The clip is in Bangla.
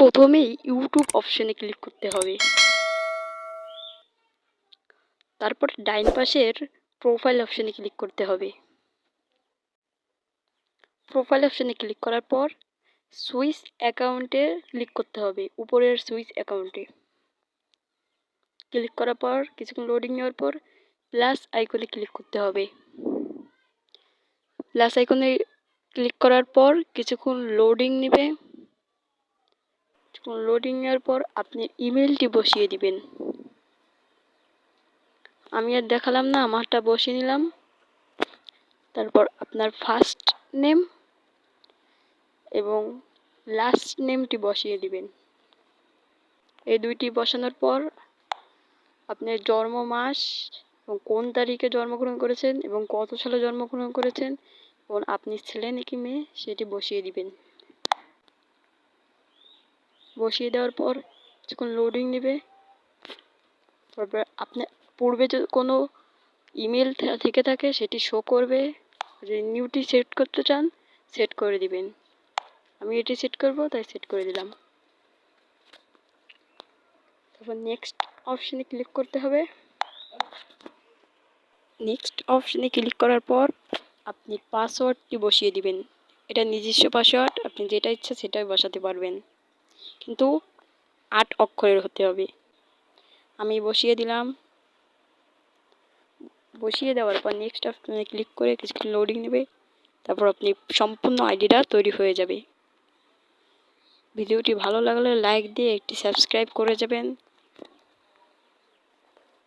প্রথমেই ইউটিউব অপশনে ক্লিক করতে হবে। তারপর ডাইন পাশের প্রোফাইল অপশনে ক্লিক করতে হবে। প্রোফাইল অপশনে ক্লিক করার পর সুইচ অ্যাকাউন্টে ক্লিক করতে হবে, উপরের সুইচ অ্যাকাউন্টে ক্লিক করার পর কিছুক্ষণ লোডিং নেওয়ার পর প্লাস আইকনে ক্লিক করতে হবে। প্লাস আইকনে ক্লিক করার পর কিছুক্ষণ লোডিং নেবে। লোডিং নেওয়ার পর আপনি ইমেলটি বসিয়ে দিবেন। আমি আর দেখালাম না, আমারটা বসিয়ে নিলাম। তারপর আপনার ফার্স্ট নেম এবং লাস্ট নেমটি বসিয়ে দিবেন। এই দুইটি বসানোর পর আপনার জন্ম মাস এবং কোন তারিখে জন্মগ্রহণ করেছেন এবং কত সালে জন্মগ্রহণ করেছেন এবং আপনি ছেলে নাকি মেয়ে সেটি বসিয়ে দিবেন। বসিয়ে দেওয়ার পর যখন লোডিং নেবে, তারপর আপনার পূর্বে যদি কোনো ইমেল থেকে থাকে সেটি শো করবে। যদি নিউটি সেট করতে চান সেট করে দিবেন। আমি এটি সেট করব, তাই সেট করে দিলাম। তারপর নেক্সট অপশনে ক্লিক করতে হবে। নেক্সট অপশনে ক্লিক করার পর আপনি পাসওয়ার্ডটি বসিয়ে দিবেন। এটা নিজস্ব পাসওয়ার্ড, আপনি যেটা ইচ্ছা সেটাই বসাতে পারবেন, কিন্তু 8 অক্ষরের হতে হবে। আমি বসিয়ে দিলাম। বসিয়ে দেওয়ার পর নেক্সট অপশনে ক্লিক করে কিছুক্ষণ লোডিং নেবে। তারপর আপনি সম্পূর্ণ আইডিটা তৈরি হয়ে যাবে। ভিডিওটি ভালো লাগলে লাইক দিয়ে একটি সাবস্ক্রাইব করে যাবেন।